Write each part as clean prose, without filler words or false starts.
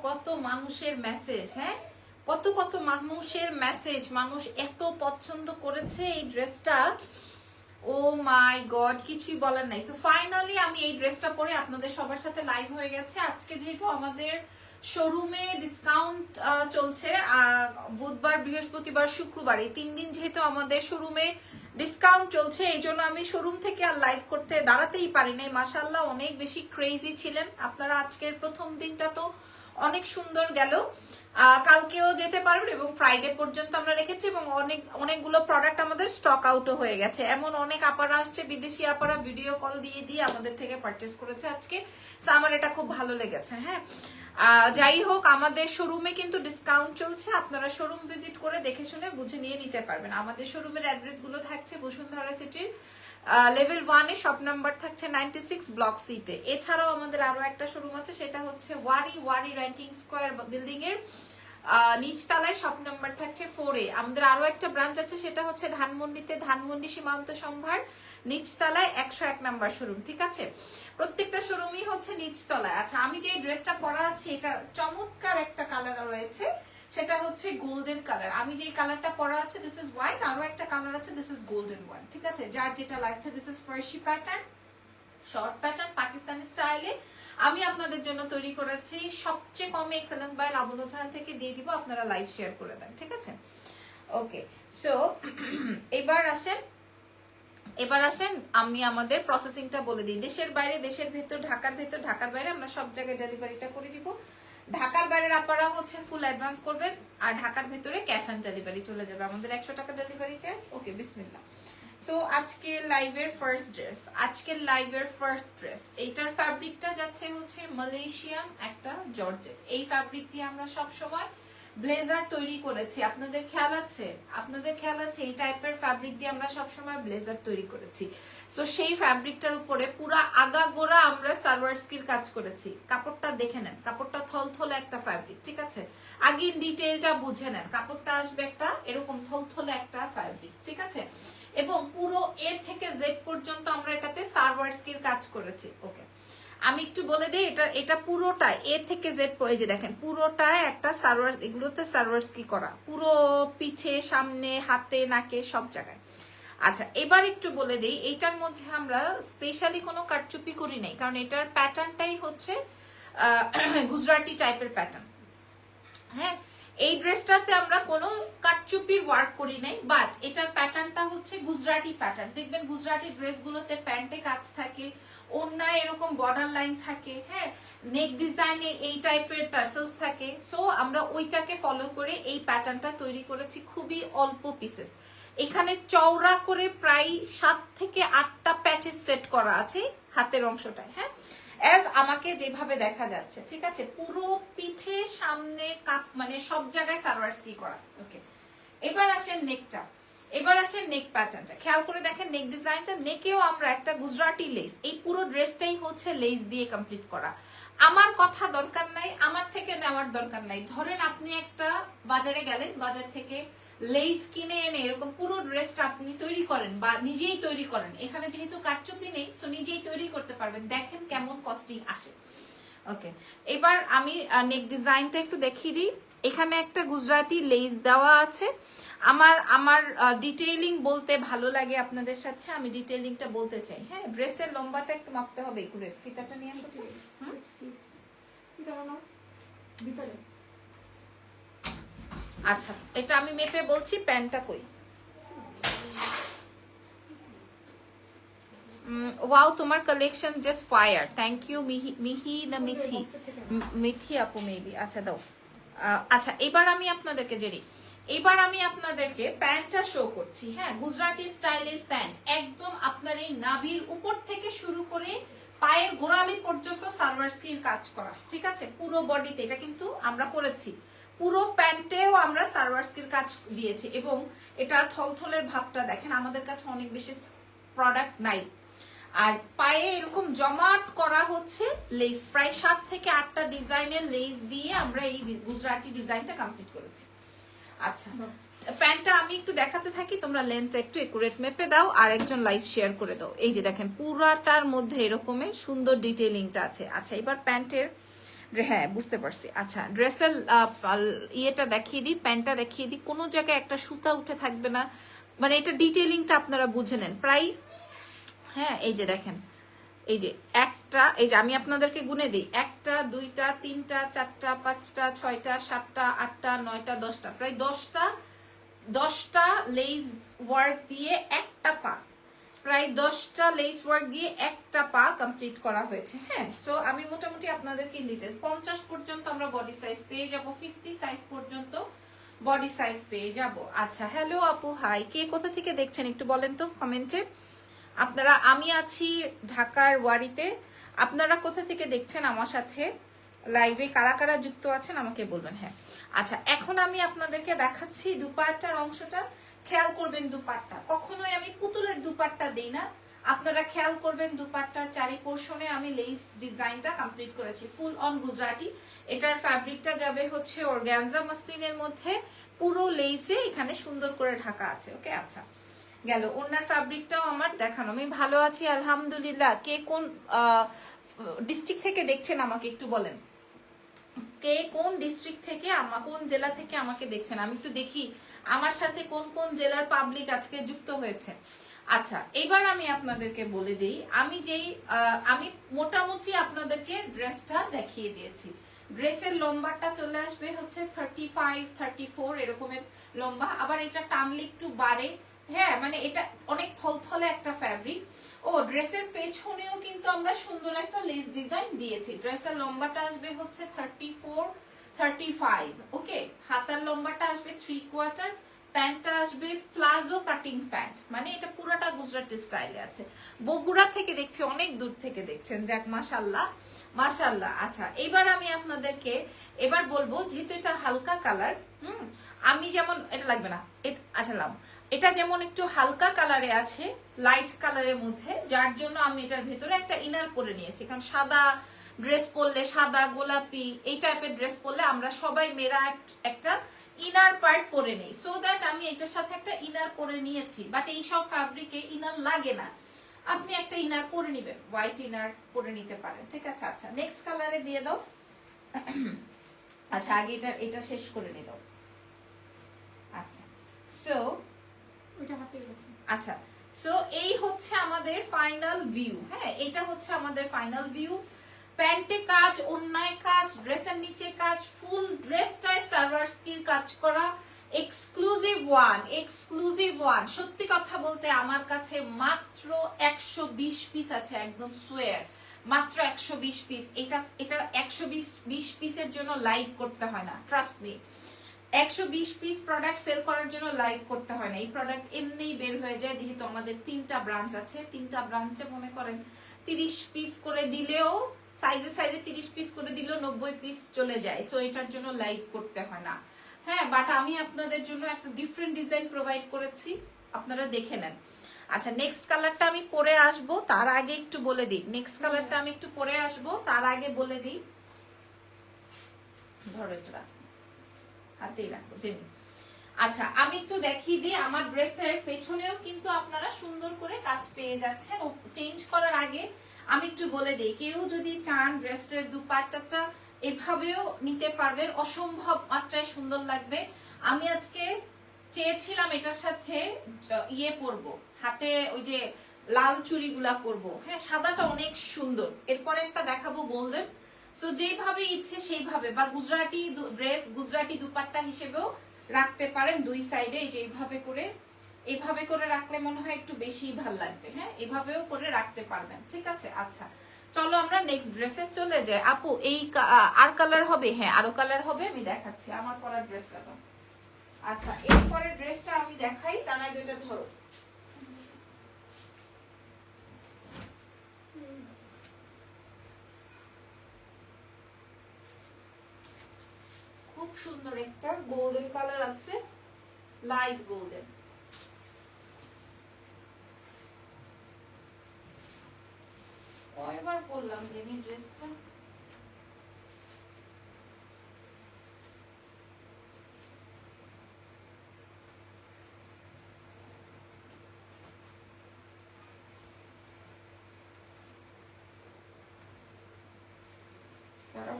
কত মানুষের মেসেজ, হ্যাঁ কত কত মানুষের মেসেজ, মানুষ এত পছন্দ করেছে এই ড্রেসটা। ও মাই গড, কিছুই বলার নাই। সো ফাইনালি আমি এই ড্রেসটা পরে আপনাদের সবার সাথে লাইভ হয়ে গেছে। আজকে যেহেতু আমাদের শোরুমে ডিসকাউন্ট চলছে, বুধবার বৃহস্পতিবার শুক্রবার এই 3 দিন যেহেতু আমাদের শোরুমে ডিসকাউন্ট চলছে, এই জন্য আমি শোরুম থেকে আর লাইভ করতে দাঁড়াতেই পারি নাই। মাশাআল্লাহ অনেক বেশি ক্রেজি ছিলেন আপনারা। আজকের প্রথম দিনটা তো অনেক সুন্দর গেল, কালকেও যেতে পারবেন এবং ফ্রাইডে পর্যন্ত আমরা রেখেছি এবং অনেকগুলো প্রোডাক্ট আমাদের স্টক আউটও হয়ে গেছে। এমন অনেক আপারা আসছে, বিদেশি আপারা ভিডিও কল দিয়ে দিয়ে আমাদের থেকে পারচেস করেছে আজকে। সো আমার এটা খুব ভালো লেগেছে। হ্যাঁ যাই হোক, আমাদের শোরুমে কিন্তু ডিসকাউন্ট চলছে, আপনারা শোরুম ভিজিট করে দেখে শুনে বুঝে নিয়ে নিতে পারবেন। আমাদের শোরুমের অ্যাড্রেস গুলো থাকছে বসুন্ধরা সিটির লেভেল 1 এ, শপ নাম্বার থাকছে 96 ব্লক সি তে। এছাড়াও আমাদের আরো একটা শোরুম আছে, সেটা হচ্ছে ওয়ারি র্যাঙ্কিং স্কোয়ার বিল্ডিং এর নিচতলায়, শপ নাম্বার থাকছে 4 এ। আমাদের আরো একটা ব্রাঞ্চ আছে, সেটা হচ্ছে ধানমন্ডিতে, ধানমন্ডি সীমান্ত সম্ভার নিচতলায় 101 নাম্বার শোরুম। ঠিক আছে, প্রত্যেকটা শোরুমই হচ্ছে নিচতলায়। আচ্ছা, আমি যে ড্রেসটা পরা আছি এটা চমৎকার একটা কালার রয়েছে, সেটা হচ্ছে গোল্ডেন কালার। আমি যে কালারটা পরা আছে দিস ইজ হোয়াইট, আরো একটা কালার আছে দিস ইজ গোল্ডেন ওয়ান। ঠিক আছে, যার যেটা লাগছে। This is Farsi pattern, short pattern, Pakistani স্টাইলে আমি আপনাদের জন্য তৈরি করেছি। সবচেয়ে কমে এক্সেলেন্স বাই লাবণ্য জাহান থেকে দিয়ে দিব, আপনারা লাইভ শেয়ার করে দেন। ঠিক আছে, ওকে। সো এবার আসেন আমি আমাদের প্রসেসিংটা বলে দিই। দেশের বাইরে, দেশের ভেতর, ঢাকার ভেতর, ঢাকার বাইরে আমরা সব জায়গায় ডেলিভারিটা করে দিব। ঢাকার বাইরের আপনারা হচ্ছে ফুল অ্যাডভান্স করবেন, আর ঢাকার ভেতরে ক্যাশ অন ডেলিভারি চলে যাবে। আমাদের 100 টাকা ডেলিভারি চার্জ। ওকে, বিসমিল্লাহ। সো আজকে লাইভের ফার্স্ট ড্রেস, এইটার ফ্যাব্রিকটা যাচ্ছে হচ্ছে মালয়েশিয়ান একটা জর্জেট। এই ফ্যাব্রিক দিয়ে আমরা সব সময় ব্লেজার তৈরি করেছি, আপনাদের খেয়াল আছে এই টাইপের ফ্যাব্রিক দিয়ে আমরা সব সময় ব্লেজার তৈরি করেছি। সো সেই ফ্যাব্রিকটার উপরে পুরা আগাগোড়া আমরা সালোয়ারস্কির কাজ করেছি। কাপড়টা দেখে নেন, কাপড়টা থলথলে একটা ফ্যাব্রিক। ঠিক আছে, আগে ডিটেইলটা বুঝে নেন। কাপড়টা আসবে একটা এরকম থলথলে একটা ফ্যাব্রিক। ঠিক আছে, এবং পুরো এ থেকে জেড পর্যন্ত আমরা এটাতে সালোয়ারস্কির কাজ করেছি। ওকে, আমি একটু বলে দিই, এটা পুরোটা এ থেকে জেড, এই যে দেখেন পুরোটা একটা সালোয়ার, এগুলোতে সালোয়ারস্কি করা, পুরো পিছে, সামনে, হাতে, নাকে, সব জায়গায়। আচ্ছা, এবার একটু বলে দিই, এইটার মধ্যে আমরা স্পেশালি কোনো কারচুপি করি নাই, কারণ এটার প্যাটার্নটাই হচ্ছে গুজরাটি টাইপের প্যাটার্ন। হ্যাঁ, এই ড্রেসটাতে আমরা কোনো কাটচুপির ওয়ার্ক করি নাই, বাট এটার প্যাটার্নটা হচ্ছে গুজরাটি প্যাটার্ন। দেখবেন গুজরাটি ড্রেসগুলোতে প্যান্টে কাজ থাকে, ওড়নায় এরকম বর্ডার লাইন থাকে, হ্যাঁ, নেক ডিজাইনে এই টাইপের টার্সেলস থাকে। সো আমরা ওইটাকে ফলো করে এই প্যাটার্নটা তৈরি করেছি, খুবই অল্প পিসেস। এখানে চওড়া করে প্রায় 7 থেকে 8টা প্যাচেস সেট করা আছে হাতের অংশটায়। হ্যাঁ, এজ আমাকে যেভাবে দেখা যাচ্ছে। ঠিক আছে, পুরো পিঠে, সামনে, কাপ, মানে সব জায়গায় সালোয়ারস্কি করা। ওকে, এবার আসেন নেকটা, নেক প্যাটার্নটা খেয়াল করে দেখেন। নেক ডিজাইনটা, নেকেও আমরা একটা গুজরাটি লেস, এই পুরো ড্রেসটাই হচ্ছে লেস দিয়ে কমপ্লিট করা। আমার কথা দরকার নাই, আমার থেকে নেওয়ার দরকার নাই। ধরেন আপনি একটা বাজারে গেলেন, বাজার থেকে লেস কিনে এনে এরকম পুরো ড্রেসটা আপনি তৈরি করেন বা নিজেই তৈরি করেন। এখানে যেহেতু কারচুপি নেই, সো নিজেই তৈরি করতে পারবেন। দেখেন কেমন কস্টিং আসে। ওকে, এবার আমি নেক ডিজাইনটা একটু দেখিয়ে দিই। এখানে একটা গুজরাটি লেস দেওয়া আছে। আমার ডিটেইলিং বলতে ভালো লাগে আপনাদের সাথে, আমি ডিটেইলিংটা বলতে চাই। হ্যাঁ, ড্রেসের লম্বাটা একটু মাপতে হবে, একটু ফিতাটা নিয়ে আসো। আচ্ছা, এটা আমি মেপে বলছি। প্যান্টটা কই? ওয়াও, তোমার collection just fire, thank you. Mihi না মিথি আপু মেবি। আচ্ছা দাও। আচ্ছা, এবার আমি আপনাদেরকে প্যান্টটা শো করছি। হ্যাঁ, গুজরাটি স্টাইলের প্যান্ট, একদম আপনার এই নাভির উপর থেকে শুরু করে পায়ের গোড়ালি পর্যন্ত সালোয়ারস্কির কাজ করা। ঠিক আছে, পুরো বডিতে এটা কিন্তু আমরা করেছি। পুরো প্যান্টেও আমরা সালোয়ারস্কির কাজ দিয়েছি এবং এটা থলথলের ভাবটা দেখেন। আমাদের কাছে অনেক বেশি প্রোডাক্ট নাই। আর পায়ে এরকম জমাট করা হচ্ছে লেস, প্রায় 7 থেকে 8টা ডিজাইনের লেস দিয়ে আমরা এই গুজরাটি ডিজাইনটা কমপ্লিট করেছি। আচ্ছা, প্যান্টটা আমি একটু দেখাতে থাকি, তোমরা লেন্থটা একটু একুরেট মেপে দাও আর একজন লাইভ শেয়ার করে দাও। এই যে দেখেন পুরাটার মধ্যে এরকমের সুন্দর ডিটেইলিংটা আছে। আচ্ছা, এবার প্যান্টের হ্যাঁ বুঝতে পারছি। আচ্ছা ড্রেসের ইয়েটা দেখিয়ে দিই, প্যান্টটা দেখিয়ে দিই, কোনো জায়গায় একটা সুতা উঠে থাকবে না, মানে এটা ডিটেইলিংটা আপনারা বুঝে নেন প্রায়। হ্যাঁ এই যে দেখেন, এই যে একটা, এই যে আমি আপনাদেরকে গুনে দিই, 1টা 2টা 3টা 4টা 5টা 6টা 7টা 8টা 9টা 10টা, প্রায় 10টা লেস ওয়ার্ক দিয়ে একটা পা, প্রায় 10টা লেস ওয়ার্ক দিয়ে একটা পা কমপ্লিট করা হয়েছে। হ্যাঁ সো আমি মোটামুটি আপনাদেরকে ডিটেলস 50 পর্যন্ত আমরা বডি সাইজ পেয়ে যাব, 50 সাইজ পর্যন্ত বডি সাইজ পেয়ে যাব। আচ্ছা হ্যালো আপু হাই, কে কোথা থেকে দেখছেন একটু বলেন তো কমেন্টে আপনারা। আমি আছি ঢাকার ওয়ারিতে, আপনারা কোথা থেকে দেখছেন আমার সাথে লাইভে, কারা কারা যুক্ত আছেন আমাকে বলবেন। হ্যাঁ আচ্ছা এখন আমি আপনাদেরকে দেখাচ্ছি দুপাট্টার অংশটা, খেয়াল করবেন দুপাট্টা, কখনোই আমি পুতুলের দুপাট্টা দেই না, আপনারা খেয়াল করবেন দুপাট্টার চারি পোর্শনে আমি লেস ডিজাইনটা কমপ্লিট করেছি ফুল অন গুজরাটি। এটার ফ্যাব্রিকটা যাবে হচ্ছে অর্গানজা মসলিনের মধ্যে, পুরো লেসে এখানে সুন্দর করে ঢাকা আছে। ওকে আচ্ছা গেল, ওনার ফ্যাব্রিকটাও আমার দেখানো। আমি ভালো আছি আলহামদুলিল্লাহ। কে কোন ডিস্ট্রিক্ট থেকে দেখছেন আমাকে একটু বলেন, কে কোন ডিস্ট্রিক্ট থেকে কোন জেলা থেকে আমাকে দেখছেন, আমি একটু দেখি আমার সাথে কোন কোন জেলার পাবলিক আজকে যুক্ত হয়েছে। আচ্ছা এবার আমি আপনাদেরকে বলে দিই, আমি মোটামুটি আপনাদেরকে ড্রেসটা দেখিয়ে দিয়েছি। ড্রেসের লম্বাটা চলে আসবে হচ্ছে 35 34 এরকমের লম্বা, আবার এটা টানলে একটু বাড়ে। হ্যাঁ মানে এটা অনেক থলথলে একটা ফ্যাব্রিক। ও ড্রেসের পেছনেও কিন্তু আমরা সুন্দর একটা লেস ডিজাইন দিয়েছি। ড্রেসের লম্বাটা আসবে হচ্ছে 34 35, ওকে। হাতার লম্বাটা আসবে 3/4, প্যান্টটা আসবে প্লাজো কাটিং প্যান্ট, মানে এটা পুরোটা গুজরাটি স্টাইলে আছে। বগুড়া থেকে দেখছি, অনেক দূর থেকে দেখছেন, যাক মাশাআল্লাহ মাশাআল্লাহ। আচ্ছা এবার আমি আপনাদেরকে এবার বলবো, যেহেতু এটা হালকা কালার, আমি যেমন এটা লাগবে না, আচ্ছা লাম, এটা যেমন একটু হালকা কালারে আছে, লাইট কালারের মধ্যে, যার জন্য আমি এটার ভেতরে একটা ইনার পরে নিয়েছি, কারণ সাদা ড্রেস পরলে, সাদা গোলাপি এই টাইপের ড্রেস পরলে আমরা সবাই মেয়েরা একটা ইনার পার্ট পরে নেই, সো দ্যাট আমি এটার সাথে একটা ইনার পরে নিয়েছি। বাট এই সব ফ্যাব্রিকে ইনার লাগে না, আপনি একটা ইনার পরে নিবেন, হোয়াইট ইনার পরে নিতে পারেন, ঠিক আছে। আচ্ছা নেক্সট কালারে দিয়ে দাও। আচ্ছা আগে এটা শেষ করে নি দাও। আচ্ছা সো আচ্ছা সো এই হচ্ছে আমাদের ফাইনাল ভিউ। হ্যাঁ এটা হচ্ছে আমাদের ফাইনাল ভিউ। প্যান্টে কাজ, ওন্নায় কাজ, ড্রেসের নিচে কাজ, ফুল ড্রেসটায় সালোয়ার স্কির কাজ করা, এক্সক্লুসিভ ওয়ান। সত্যি কথা বলতে আমার কাছে মাত্র 120 পিস আছে, একদম সোয়ার মাত্র 120 পিস। এটা 120 পিসের জন্য লাইভ করতে হয় না, trust me. 120 piece product sale করার জন্য লাইভ করতে হয় না, এই প্রোডাক্ট এমনিই বের হয়ে যায়, যেহেতু আমাদের 3টা ব্রাঞ্চ আছে। 3টা ব্রাঞ্চে মনে করেন 30 পিস করে দিলেও, সাইজে 30 পিস করে দিলেও 90 পিস চলে যায়, সো এটার জন্য লাইভ করতে হয় না। হ্যাঁ বাট আমি আপনাদের জন্য একটা ডিফারেন্ট ডিজাইন প্রোভাইড করেছি, আপনারা দেখে নেন। আচ্ছা নেক্সট কালারটা আমি পরে আসবো, তার আগে একটু বলে দিই, নেক্সট কালারটা আমি একটু পরে আসবো, তার আগে বলে দিই, ধরো এটা হাতেই রাখো জেনি। আচ্ছা আমি একটু দেখিয়ে দিই, আমার ড্রেসের পেছনেও কিন্তু আপনারা সুন্দর করে কাজ পেয়ে যাচ্ছেন। চেঞ্জ করার আগে আমি একটু বলে দিই, কেউ যদি চান ড্রেসের দুপাট্টাটা এভাবেও নিতে পারবেন, অসম্ভব মাত্রায় সুন্দর লাগবে। আমি আজকে চেয়েছিলাম এটার সাথে ইয়ে পরবো, হাতে ওই যে লাল চুড়িগুলা পরবো। হ্যাঁ সাদাটা অনেক সুন্দর, এরপরে একটা দেখাবো গোল্ডেন। সো যেভাবে ইচ্ছে সেইভাবে, বা গুজরাটি ড্রেস, গুজরাটি দুপাট্টা হিসেবেও রাখতে পারেন দুই সাইডে, এই যে এইভাবে করে রাখলে মনে হয় একটু বেশি ভাল লাগবে। হ্যাঁ এভাবেও করে রাখতে পারবেন, ঠিক আছে। আচ্ছা চলো আমরা নেক্সট ড্রেসে চলে যাই। আপু এই আর কালার হবে? হ্যাঁ আরো কালার হবে, আমি দেখাচ্ছি আমার পরার ড্রেসটা। আচ্ছা এরপরে ড্রেসটা আমি দেখাই, তার আগে এটা ধরো। খুব সুন্দর একটা গোল্ডেন কালার আছে, লাইট গোল্ডেন। কয়বার বললাম জেনি ড্রেসটা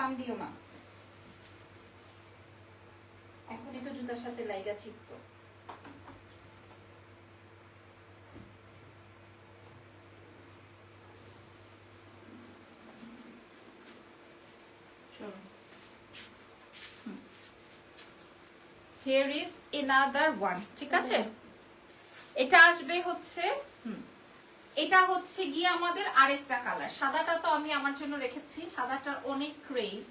টান দিও না, এখন একটু জুতার সাথে লাইগা ছিটতো। Here is another one, ঠিক আছে? এটা আসবে হচ্ছে এটা হচ্ছে গিয়ে আমাদের আরেকটা কালার। সাদাটা তো আমি আমার জন্য রেখেছি, সাদাটার অনেক ক্রেজ।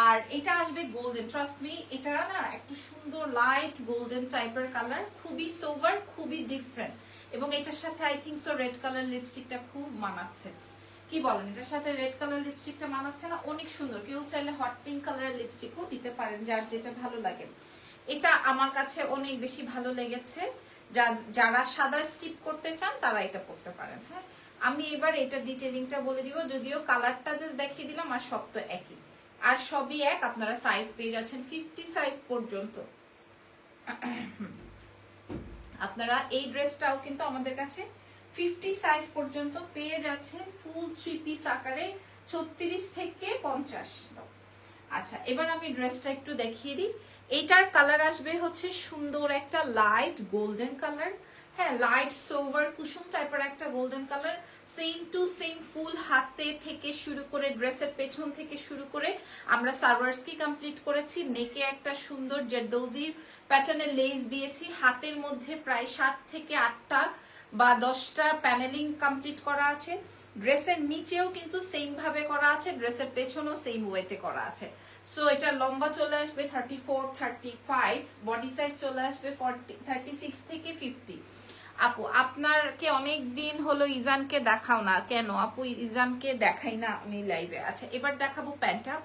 আর এটা আসবে গোল্ডেন, ট্রাস্ট মি, এটা না একটু সুন্দর লাইট গোল্ডেন টাইপের কালার, খুবই সোভার, খুবই ডিফারেন্ট। এবং এটার সাথে I think so red colour লিপস্টিকটা খুব মানাচ্ছে। কি বলেন, এটার সাথে রেড কালার লিপস্টিকটা মানাচ্ছে না? অনেক সুন্দর। কেউ চাইলে হট পিঙ্ক কালারের লিপস্টিকও দিতে পারেন, যার যেটা ভালো লাগে। এটা আমার কাছে অনেক বেশি ভালো লেগেছে। যারা সাদা স্কিপ করতে চান তারা এটা পড়তে পারেন। হ্যাঁ, আমি এবার এটা ডিটেইলিংটা বলে দিব, যদিও কালারটা জাস্ট দেখিয়ে দিলাম, আর সব তো একই, আর সবই এক। আপনারা সাইজ পেয়ে যাচ্ছেন 50 সাইজ পর্যন্ত। আপনারা এই ড্রেসটাও কিন্তু আমাদের কাছে 50 সাইজ পর্যন্ত পেয়ে যাচ্ছেন, ফুল 3 পিস আকারে, 36 থেকে 50। আচ্ছা, এবার আমি ড্রেসটা একটু দেখিয়ে দিই। এইটার কালার আসবে হচ্ছে সুন্দর একটা লাইট গোল্ডেন কালার। হ্যাঁ, লাইট সোভার কুসুম টাইপের একটা golden colour. Same to same ফুল হাতে থেকে শুরু করে ড্রেসের পেছন থেকে শুরু করে আমরা সালোয়ারস্কি কমপ্লিট করেছি। নেকে একটা সুন্দর জেরদৌজির প্যাটার্নের লেস দিয়েছি। হাতের মধ্যে প্রায় 7 থেকে 8টা বা 10টা প্যানেলিং কমপ্লিট করা আছে। ড্রেসের নিচেও কিন্তু সেম ভাবে করা আছে, ড্রেসের পেছনেও সেম ওয়েতে করা আছে। সো এটা লম্বা চলে আসবে 34, 35, বডি সাইজ চলে আসবে 36 থেকে 50। আপু, আপনারকে অনেক দিন হলো ইজানকে দেখাও না কেন? আপু, ইজানকে দেখাই না আমি লাইভে। আচ্ছা, এবার দেখাবো প্যান্টটা।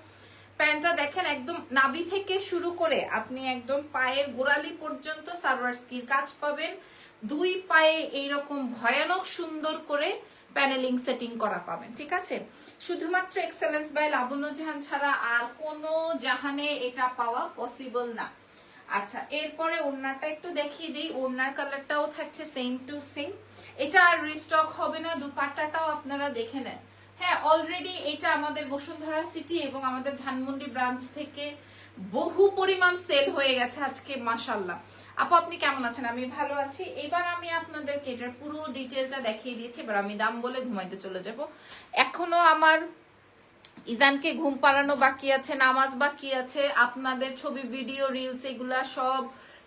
প্যান্টটা দেখেন, একদম নাভি থেকে শুরু করে আপনি একদম পায়ের গোড়ালি পর্যন্ত সালোয়ারস্কির কাজ পাবেন। দুই পায়ে এইরকম ভয়ানক সুন্দর করে প্যানেলিং সেটিং করা পাবেন, ঠিক আছে? শুধুমাত্র এক্সেলেন্স বাই লাবণ্য জাহান ছাড়া আর কোনো জাহানে এটা পাওয়া পসিবল না। আচ্ছা, এরপরে ওড়নাটা একটু দেখিয়ে দিই। ওড়নার কালারটাও থাকছে সেম টু সেম। এটা আর রিস্টক হবে না। দুপাট্টাটাও আপনারা দেখে নেন। হ্যাঁ, অলরেডি এটা আমাদের বসুন্ধরা সিটি এবং আমাদের ধানমন্ডি ব্রাঞ্চ থেকে বহু পরিমাণ সেল হয়ে গেছে আজকে, মাশাআল্লাহ। আপু, আপনি কেমন আছেন? আমি ভালো আছি। এবার আমি আপনাদেরকে এটার পুরো ডিটেলটা দেখিয়ে দিয়েছি। এবার আমি দাম বলে ঘুমাইতে চলে যাব। এখনো আমার ইজানকে ঘুম পাড়ানো বাকি আছে, নামাজ বাকি আছে, আপনাদের ছবি, ভিডিও, রিলস এগুলা সব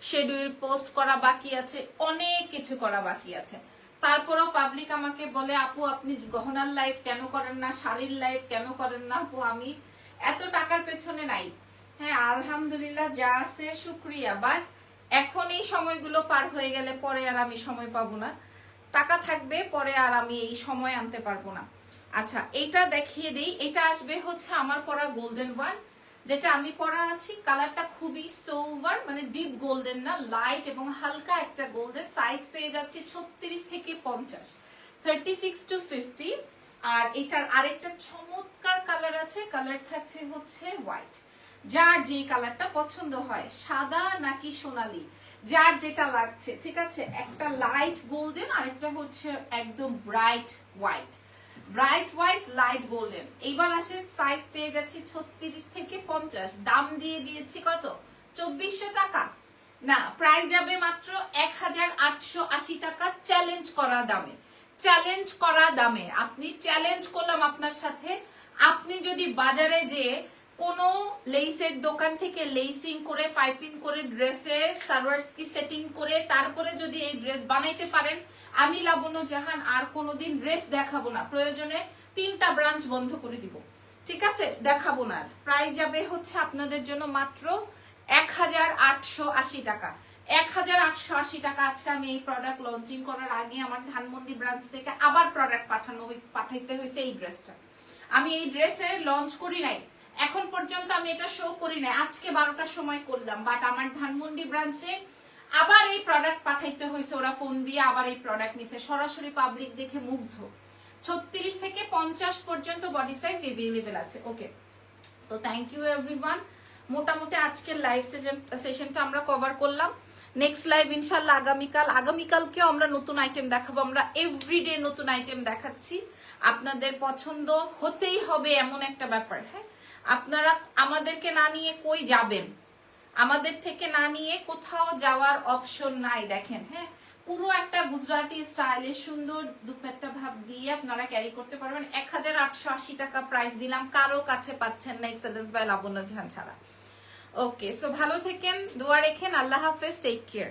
শিডিউল পোস্ট করা বাকি আছে, অনেক কিছু করা বাকি আছে। তারপরেও পাবলিক আমাকে বলে, আপু আপনি গহনার লাইভ কেন করেন না, শাড়ির লাইভ কেন করেন না? আপু, আমি এত টাকার পেছনে নাই। হ্যাঁ, আলহামদুলিল্লাহ যা আছে শুক্রিয়া। বাট এখন এই সময়গুলো পার হয়ে গেলে পরে আর আমি সময় পাবো না। টাকা থাকবে, পরে আর আমি এই সময় আনতে পারবো না। আচ্ছা, এটা দেখিয়ে দিই। এটা আসবে হচ্ছে আমার পরা গোল্ডেন ওয়ান, যেটা আমি পরা আছি। কালারটা খুবই সোভার, মানে ডিপ গোল্ডেন না, লাইট এবং হালকা একটা গোল্ডেন। সাইজ পেয়ে যাচ্ছি 36 থেকে 50, 36 to 50। আর এটার আরেকটা চমৎকার কালার আছে, কালার থাকছে হচ্ছে হোয়াইট। যার যে কালারটা পছন্দ হয়, সাদা নাকি সোনালী, যার যেটা লাগছে, ঠিক আছে? একটা লাইট গোল্ডেন, আরেকটা হচ্ছে একদম bright white. Bright white, light golden. এইবার আসে, সাইজ পেয়ে যাচ্ছি 36 থেকে 50। দাম দিয়ে দিয়েছি কত? 2400 টাকা না, প্রাইস যাবে মাত্র 1880 টাকা। চ্যালেঞ্জ করা দামে, চ্যালেঞ্জ করা দামে। আপনি চ্যালেঞ্জ করলাম আপনার সাথে। আপনি যদি বাজারে যে কোনো লেসের দোকান থেকে লেসিং করে, পাইপিং করে, ড্রেসে সালোয়ারস্কি সেটিং করে তারপরে যদি এই ড্রেস বানাইতে পারেন, আমি লাবণ্য জাহান আর কোনোদিন ড্রেস দেখাবো না। প্রয়োজনে 3টা ব্রাঞ্চ বন্ধ করে দিব, ঠিক আছে? দেখাবো না। প্রাইস যাবে হচ্ছে আপনাদের জন্য মাত্র 1880 টাকা। 1880 টাকা। আজকে আমি এই প্রোডাক্ট লঞ্চিং করার আগে আমার ধানমন্ডি ব্রাঞ্চ থেকে আবার প্রোডাক্ট পাঠাইতে হয়েছে। এই ড্রেসটা আমি এই ড্রেসের লঞ্চ করি নাই এখন পর্যন্ত, আমি এটা শো করি নাই। আজকে 12টার সময় করলাম, বাট আমার ধানমন্ডি ব্রাঞ্চে আবার এই প্রোডাক্ট পাঠাইতে হয়েছে। ওরা ফোন দিয়ে আবার এই প্রোডাক্ট নিছে। সরাসরি পাবলিক দেখে মুগ্ধ। 36 থেকে 50 পর্যন্ত বডি সাইজ এভেলেবেল আছে। ওকে, সো থ্যাংক ইউ এভরিওয়ান। মোটামুটি আজকের লাইভ সেশনটা আমরা কভার করলাম। নেক্সট লাইভ ইনশাল্লাহ আগামীকালকেও আমরা নতুন আইটেম দেখাবো। আমরা এভরিডে নতুন আইটেম দেখাচ্ছি। আপনাদের পছন্দ হতেই হবে এমন একটা ব্যাপার। হ্যাঁ, আপনারা আমাদেরকে না নিয়ে কই যাবেন, আমাদের থেকে না নিয়ে কোথাও যাওয়ার অপশন নাই। দেখেন, হ্যাঁ, পুরো একটা গুজরাটি স্টাইলে সুন্দর দুপাট্টা ভাব দিয়ে আপনারা ক্যারি করতে পারবেন। 1880 টাকা প্রাইস দিলাম, কারো কাছে পাচ্ছেন না এক্সেলেন্স বাই লাবণ্য জাহান ছাড়া। ওকে, সো ভালো থেকেন, দোয়া রেখেন, আল্লাহ হাফেজ, টেক কেয়ার।